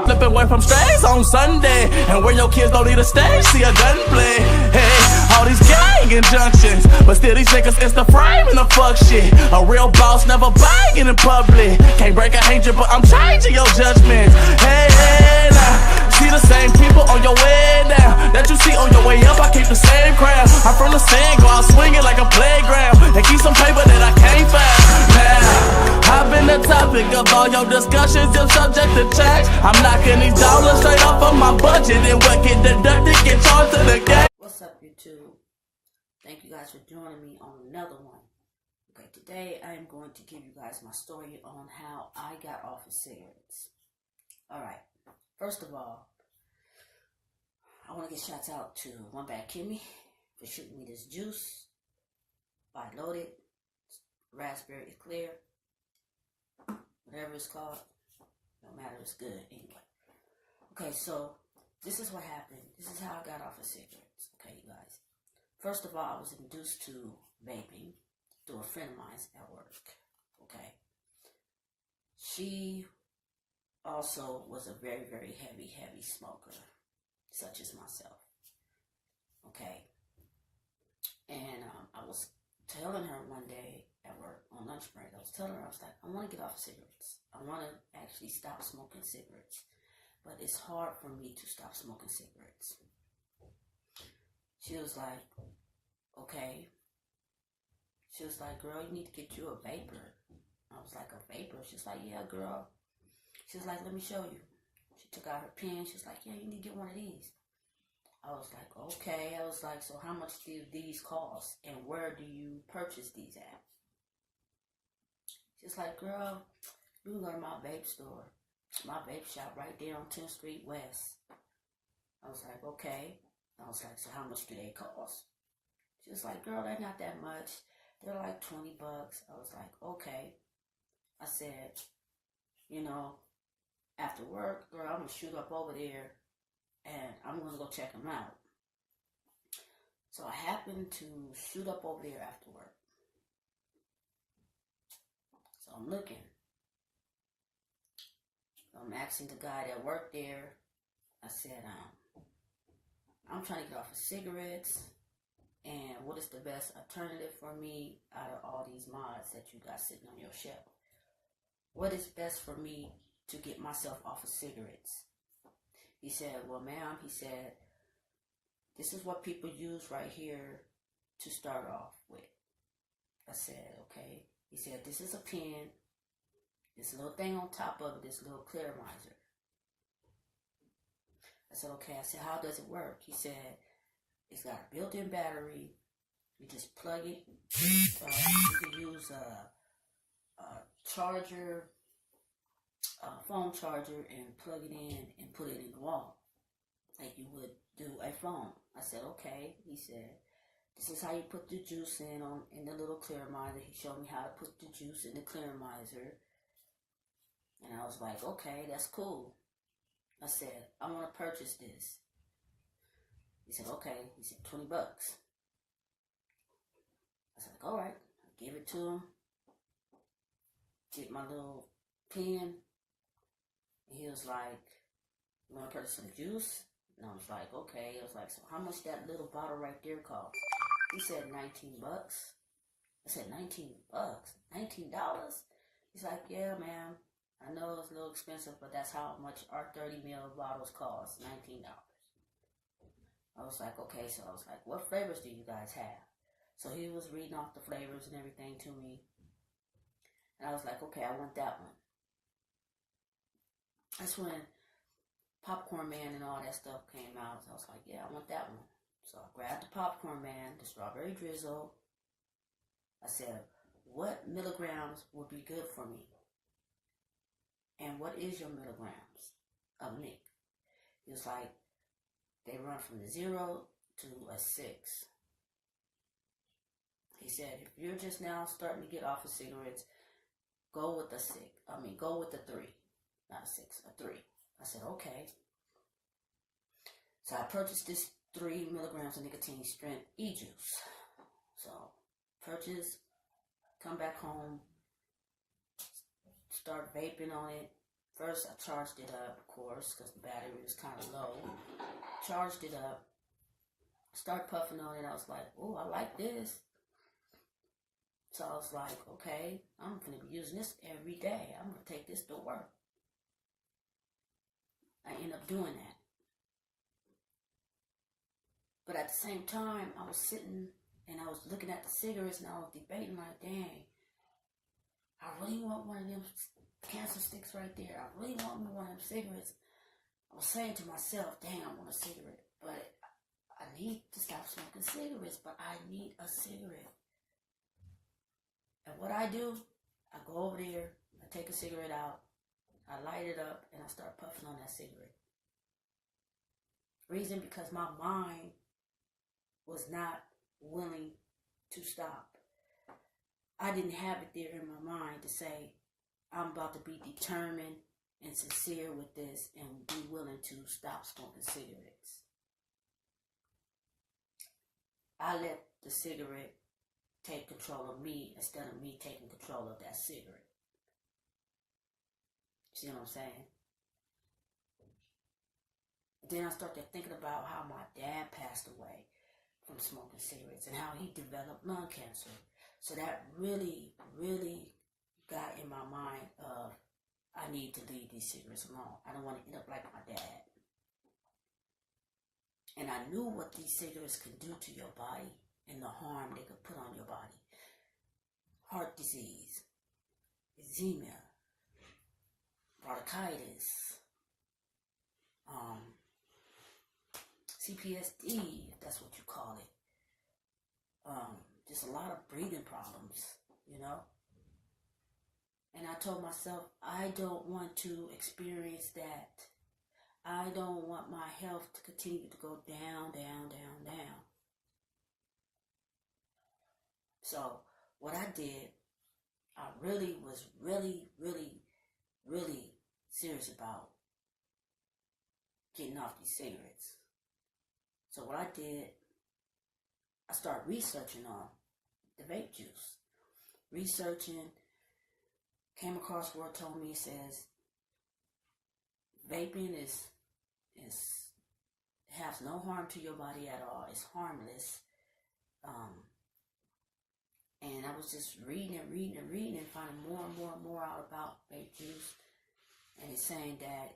Flipping away from strays on Sunday, and where your kids don't need a stage, see a gunplay. Hey, all these gang injunctions, but still these niggas is the frame and the fuck shit. A real boss never banging in public. Can't break a hatred, but I'm changing your judgment. Hey, hey, now, see the same people on your way down that you see on your way up. I keep the same crowd. I'm from the sand, go out swinging like a playground, and keep some paper that I can't find. Now, I've been the topic of all your discussions, if subject to change. I'm knocking these dollars straight off of my budget, and what get deducted get charged to the game. What's up, YouTube? Thank you guys for joining me on another one. Okay, today I am going to give you guys my story on how I got off of cigarettes. Alright, first of all, I want to give shouts out to One Bad Kimmy for shooting me this juice by Loaded Raspberry Clear, whatever it's called, no matter, it's good anyway. Okay, so this is what happened. This is how I got off of cigarettes. Okay, you guys. First of all, I was introduced to vaping through a friend of mine at work. Okay. She also was a very, very heavy smoker, such as myself. Okay. And I was telling her one day at work on lunch break, I was like, I want to get off of cigarettes. I want to actually stop smoking cigarettes. But it's hard for me to stop smoking cigarettes. She was like, okay. She was like, girl, you need to get you a vapor. I was like, a vapor? She was like, yeah, girl. She was like, let me show you. She took out her pen. She was like, yeah, you need to get one of these. I was like, okay. I was like, so how much do these cost? And where do you purchase these at? She was like, girl, you can go to my vape store. My vape shop right there on 10th Street West. I was like, okay. I was like, so how much do they cost? She was like, girl, they're not that much. They're like $20. I was like, okay. I said, you know, after work, girl, I'm going to shoot up over there and I'm going to go check them out. So I happened to shoot up over there after work. So I'm looking. I'm asking the guy that worked there. I said, I'm trying to get off of cigarettes, and what is the best alternative for me out of all these mods that you got sitting on your shelf? What is best for me to get myself off of cigarettes? He said, well, ma'am, he said, this is what people use right here to start off with. I said, okay. He said, this is a pen. This little thing on top of it, this little clearizer. I said, okay. I said, how does it work? He said, it's got a built-in battery. You just plug it. You can use a charger, a phone charger, and plug it in and put it in the wall, like you would do a phone. I said, okay. He said, this is how you put the juice in the little clearizer. He showed me how to put the juice in the clearizer. And I was like, okay, that's cool. I said, I want to purchase this. He said, okay. He said, $20. I said, all right. I gave it to him. Get my little pen. And he was like, you want to purchase some juice? And I was like, okay. I was like, so how much that little bottle right there cost? He said, $19. I said, $19? $19? He's like, yeah, ma'am. I know it's a little expensive, but that's how much our 30 ml bottles cost, $19. I was like, okay, so I was like, what flavors do you guys have? So he was reading off the flavors and everything to me. And I was like, okay, I want that one. That's when Popcorn Man and all that stuff came out. So I was like, yeah, I want that one. So I grabbed the Popcorn Man, the strawberry drizzle. I said, what milligrams would be good for me? And what is your milligrams of Nick? He was like, they run from a 0 to a 6. He said, if you're just now starting to get off of cigarettes, go with the 6. Go with the 3. Not a 6, a 3. I said, okay. So I purchased this 3 milligrams of nicotine strength e-juice. So purchase, come back home, start vaping on it. First, I charged it up, of course, because the battery was kind of low. Charged it up. Start puffing on it. I was like, oh, I like this. So I was like, okay, I'm going to be using this every day. I'm going to take this to work. I end up doing that. But at the same time, I was sitting and I was looking at the cigarettes and I was debating like, dang, I really want one of them cancer sticks right there. I really want one of them cigarettes. I was saying to myself, dang, I want a cigarette. But I need to stop smoking cigarettes, but I need a cigarette. And what I do, I go over there, I take a cigarette out, I light it up, and I start puffing on that cigarette. Reason, because my mind was not willing to stop. I didn't have it there in my mind to say, I'm about to be determined and sincere with this and be willing to stop smoking cigarettes. I let the cigarette take control of me instead of me taking control of that cigarette. See what I'm saying? Then I started thinking about how my dad passed away from smoking cigarettes and how he developed lung cancer. So that really, really got in my mind of, I need to leave these cigarettes alone. I don't want to end up like my dad. And I knew what these cigarettes could do to your body and the harm they could put on your body. Heart disease, eczema, bronchitis, CPSD, if that's what you call it. Just a lot of breathing problems, you know. And I told myself, I don't want to experience that. I don't want my health to continue to go down, down, down, down. So what I did, I really was really serious about getting off these cigarettes. So what I did, I started researching on the vape juice. Researching, came across where it told me, it says vaping has no harm to your body at all. It's harmless. And I was just reading and finding more and more out about vape juice. And it's saying that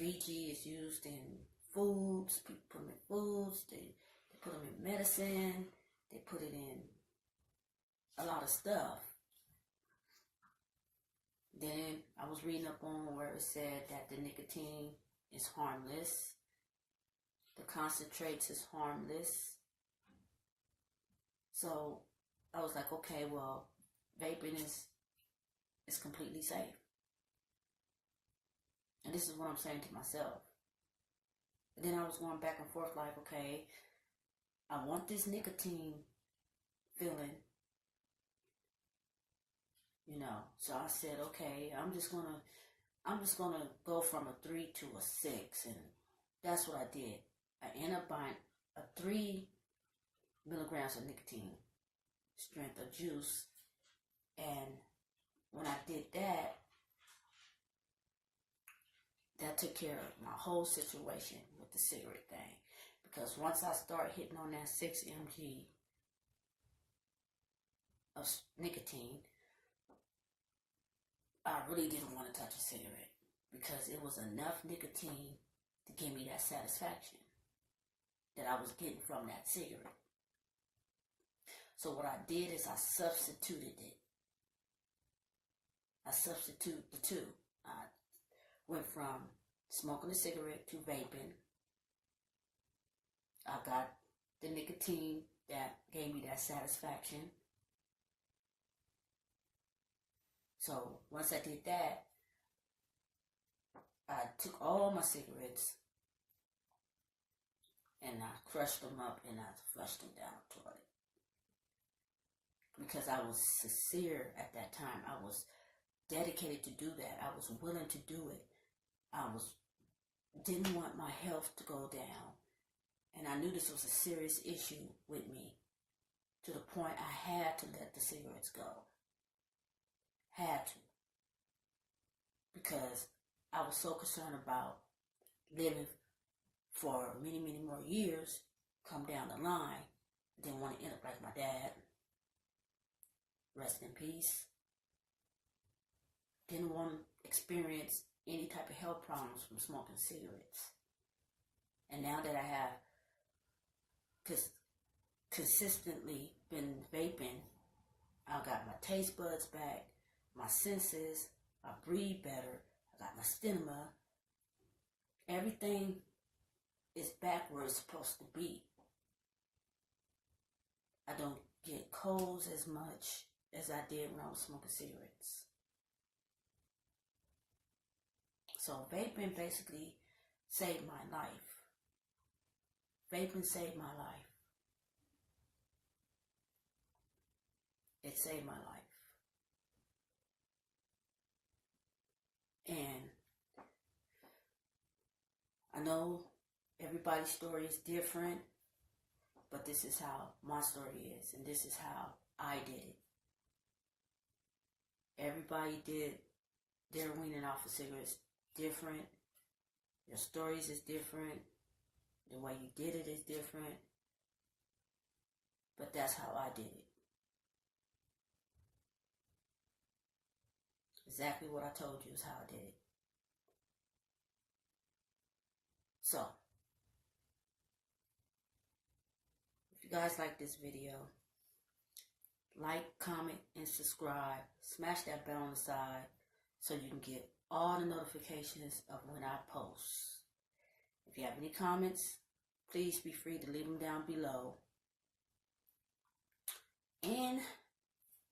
VG is used in foods. People put them in foods. They put them in medicine. They put it in a lot of stuff. Then I was reading up on where it said that the nicotine is harmless. The concentrates is harmless. So I was like, okay, well, vaping is completely safe. And this is what I'm saying to myself. And then I was going back and forth like, okay, I want this nicotine feeling, you know. So I said, okay, I'm just gonna go from a 3 to a 6, and that's what I did. I ended up buying a 3 milligrams of nicotine strength of juice, and when I did that, that took care of my whole situation with the cigarette thing. Because once I started hitting on that 6 mg of nicotine, I really didn't want to touch a cigarette because it was enough nicotine to give me that satisfaction that I was getting from that cigarette. So what I did is I substituted it. I substituted the two. I went from smoking a cigarette to vaping. I got the nicotine that gave me that satisfaction. So once I did that, I took all my cigarettes and I crushed them up and I flushed them down the toilet. Because I was sincere at that time. I was dedicated to do that. I was willing to do it. Didn't want my health to go down. And I knew this was a serious issue with me, to the point I had to let the cigarettes go. Had to. because I was so concerned about living for many, many more years, come down the line. Didn't want to end up like my dad. Rest in peace. Didn't want to experience any type of health problems from smoking cigarettes. And now that I have consistently been vaping, I got my taste buds back, my senses, I breathe better, I got my stamina. Everything is back where it's supposed to be. I don't get colds as much as I did when I was smoking cigarettes. So vaping basically saved my life. Vaping saved my life. It saved my life. And I know everybody's story is different, but this is how my story is, and this is how I did it. Everybody did their weaning off of cigarettes different. Your stories is different. The way you did it is different. But that's how I did it. Exactly what I told you is how I did it. So, if you guys like this video, like, comment, and subscribe. Smash that bell on the side so you can get all the notifications of when I post. If you have any comments, please be free to leave them down below. And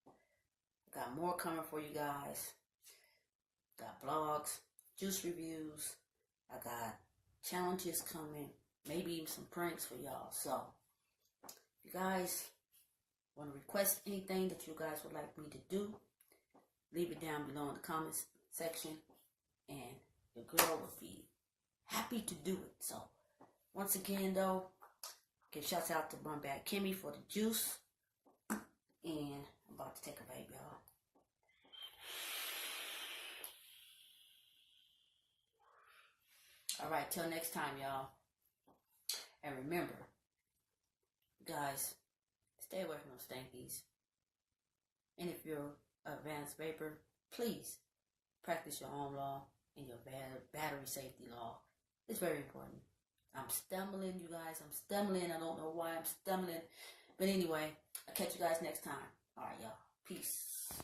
I got more coming for you guys. Got blogs, juice reviews. I got challenges coming. Maybe even some pranks for y'all. So, if you guys want to request anything that you guys would like me to do, leave it down below in the comments section. And your girl would be happy to do it. So, once again though, give shouts out to Bun Bad Kimmy for the juice. And I'm about to take a vape, y'all. Alright, till next time, y'all. And remember, guys, stay away from those stankies. And if you're an advanced vapor, please practice your own law and your battery safety law. It's very important. I'm stumbling, you guys. I'm stumbling. I don't know why I'm stumbling. But anyway, I'll catch you guys next time. Alright, y'all. Peace.